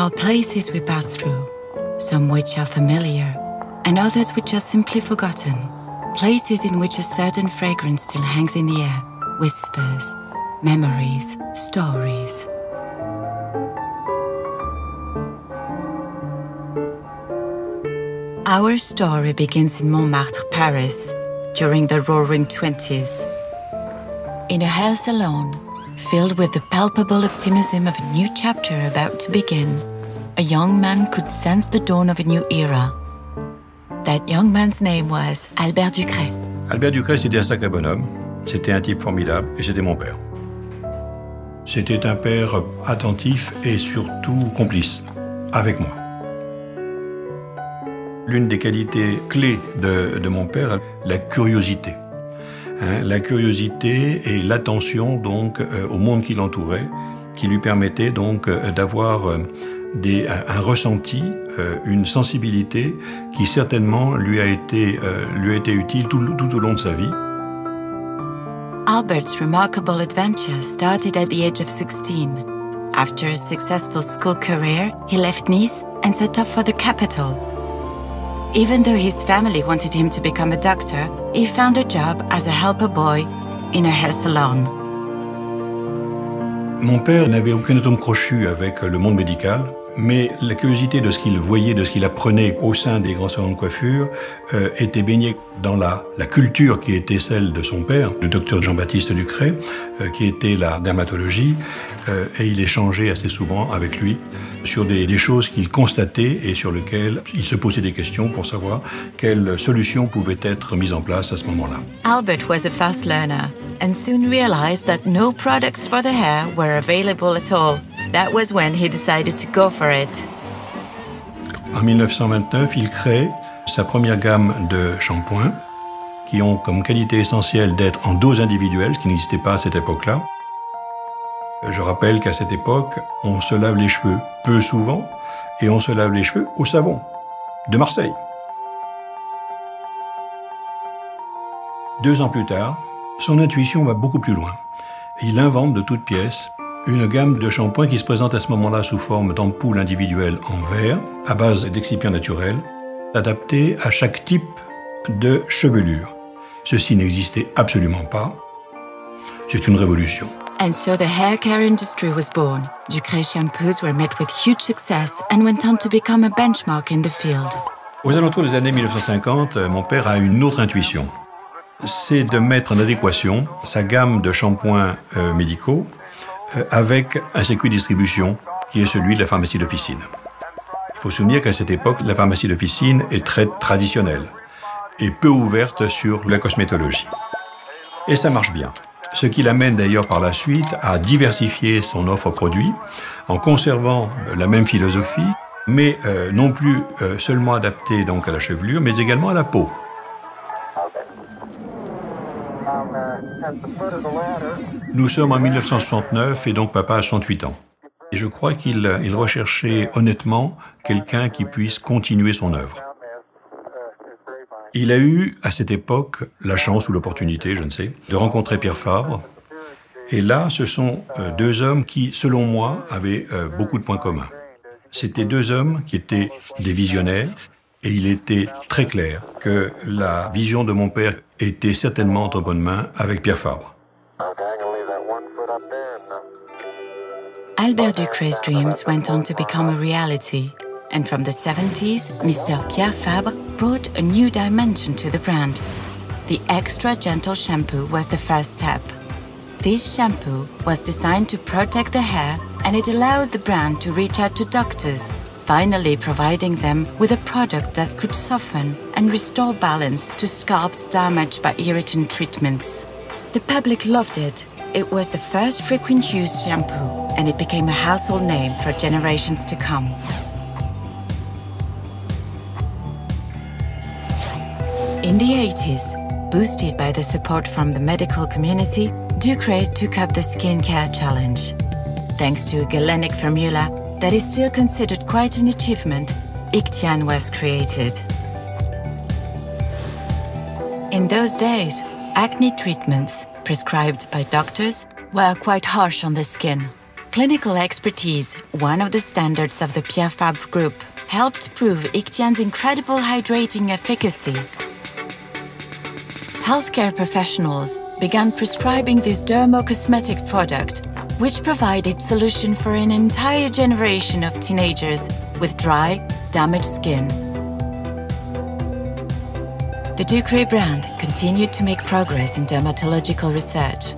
are places we pass through, some which are familiar, and others which are simply forgotten. Places in which a certain fragrance still hangs in the air, whispers, memories, stories. Our story begins in Montmartre, Paris, during the Roaring '20s. In a hair salon, filled with the palpable optimism of a new chapter about to begin, a young man could sense the dawn of a new era. That young man's name was Albert Ducret. Albert Ducret, c'était un sacré bonhomme, c'était un type formidable, et c'était mon père. C'était un père attentif et surtout complice, avec moi. L'une des qualités clés de mon père, la curiosité. La curiosité et l'attention donc au monde qui l'entourait, qui lui permettait donc d'avoir un ressenti, une sensibilité qui certainement lui a été utile tout au long de sa vie. Albert's remarkable adventure started at the age of 16. After a successful school career, he left Nice and set off for the capital. Even though his family wanted him to become a doctor, he found a job as a helper boy in a hair salon. Mon père n'avait aucun atome crochu avec le monde médical, mais la curiosité de ce qu'il voyait, de ce qu'il apprenait au sein des grands salons de coiffure était baignée dans la culture qui était celle de son père, le docteur Jean-Baptiste Ducret, qui était la dermatologie, et il échangeait assez souvent avec lui sur des choses qu'il constatait et sur lesquelles il se posait des questions pour savoir quelles solutions pouvaient être mises en place à ce moment-là. Albert was a fast learner and soon realized that no products for the hair were available at all. That was when he decided to go for it. En 1929, il crée sa première gamme de shampoings qui ont comme qualité essentielle d'être en dose individuelle, ce qui n'existait pas à cette époque-là. Je rappelle qu'à cette époque, on se lave les cheveux peu souvent et on se lave les cheveux au savon de Marseille. 2 ans plus tard, son intuition va beaucoup plus loin. Il invente de toutes pièces une gamme de shampoings qui se présente à ce moment-là sous forme d'ampoules individuelles en verre, à base d'excipients naturels, adaptés à chaque type de chevelure. Ceci n'existait absolument pas. C'est une révolution. And so the hair care industry was born. Ducret shampoos were met with huge success and went on to become a benchmark in the field. Aux alentours des années 1950, mon père a une autre intuition. C'est de mettre en adéquation sa gamme de shampoings médicaux avec un circuit de distribution qui est celui de la pharmacie d'officine. Il faut se souvenir qu'à cette époque, la pharmacie d'officine est très traditionnelle et peu ouverte sur la cosmétologie. Et ça marche bien. Ce qui l'amène d'ailleurs par la suite à diversifier son offre produit en conservant la même philosophie, mais non plus seulement adaptée donc à la chevelure, mais également à la peau. Nous sommes en 1969 et donc papa a 68 ans. Et je crois qu'il recherchait honnêtement quelqu'un qui puisse continuer son œuvre. Il a eu, à cette époque, la chance ou l'opportunité, je ne sais, de rencontrer Pierre Fabre. Et là, ce sont 2 hommes qui, selon moi, avaient beaucoup de points communs. C'était 2 hommes qui étaient des visionnaires, et il était très clair que la vision de mon père était certainement entre bonnes mains avec Pierre Fabre. Albert Ducret's dreams went on to become a reality. And from the 70s, Mr. Pierre Fabre brought a new dimension to the brand. The Extra Gentle shampoo was the first step. This shampoo was designed to protect the hair, and it allowed the brand to reach out to doctors, finally providing them with a product that could soften and restore balance to scalps damaged by irritant treatments. The public loved it. It was the first frequent use shampoo, and it became a household name for generations to come. In the 80s, boosted by the support from the medical community, Ducret took up the skincare challenge. Thanks to a galenic formula that is still considered quite an achievement, Ictian was created. In those days, acne treatments prescribed by doctors were quite harsh on the skin. Clinical expertise, one of the standards of the Pierre Fabre Group, helped prove Ictian's incredible hydrating efficacy. Healthcare professionals began prescribing this dermocosmetic product, which provided solution for an entire generation of teenagers with dry, damaged skin. The Ducray brand continued to make progress in dermatological research.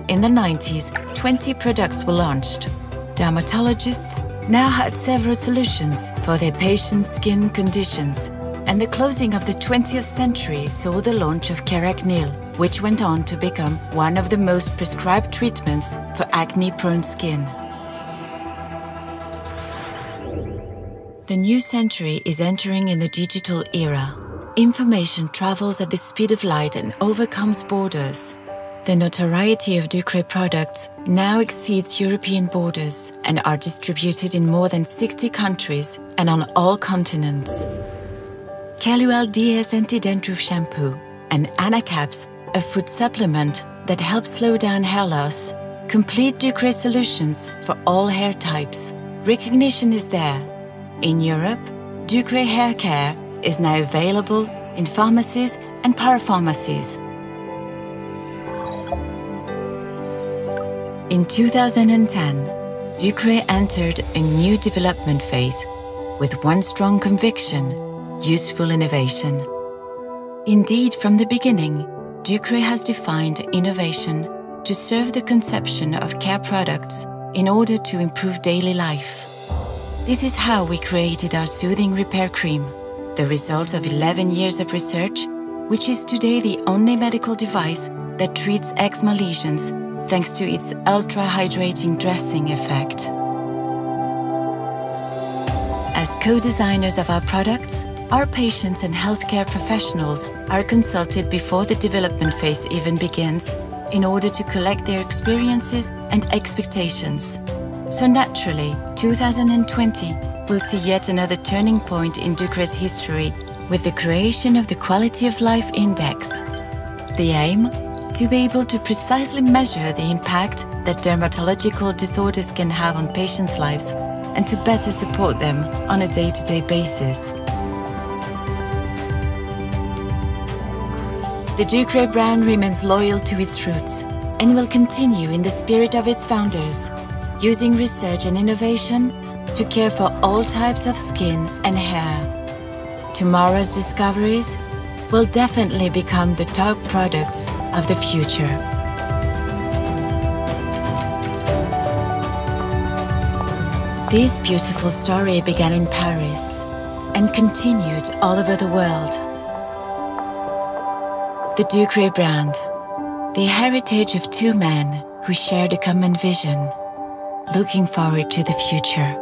In the 90s, 20 products were launched. Dermatologists now had several solutions for their patients' skin conditions, and the closing of the 20th century saw the launch of Caracnyl, which went on to become one of the most prescribed treatments for acne-prone skin. The new century is entering in the digital era. Information travels at the speed of light and overcomes borders. The notoriety of Ducray products now exceeds European borders and are distributed in more than 60 countries and on all continents. Keluel DS Anti-Dandruff Shampoo and Anacaps, a food supplement that helps slow down hair loss, complete Ducray solutions for all hair types. Recognition is there. In Europe, Ducray Hair Care is now available in pharmacies and parapharmacies. In 2010, Ducray entered a new development phase with one strong conviction: useful innovation. Indeed, from the beginning, Ducray has defined innovation to serve the conception of care products in order to improve daily life. This is how we created our Soothing Repair Cream, the result of 11 years of research, which is today the only medical device that treats eczema lesions thanks to its ultra-hydrating dressing effect. As co-designers of our products, our patients and healthcare professionals are consulted before the development phase even begins in order to collect their experiences and expectations. So naturally, 2020 will see yet another turning point in Ducray's history with the creation of the Quality of Life Index. The aim? To be able to precisely measure the impact that dermatological disorders can have on patients' lives and to better support them on a day-to-day basis. The Ducray brand remains loyal to its roots and will continue in the spirit of its founders, using research and innovation to care for all types of skin and hair. Tomorrow's discoveries will definitely become the top products of the future. This beautiful story began in Paris and continued all over the world. The Ducray brand, the heritage of two men who shared a common vision, looking forward to the future.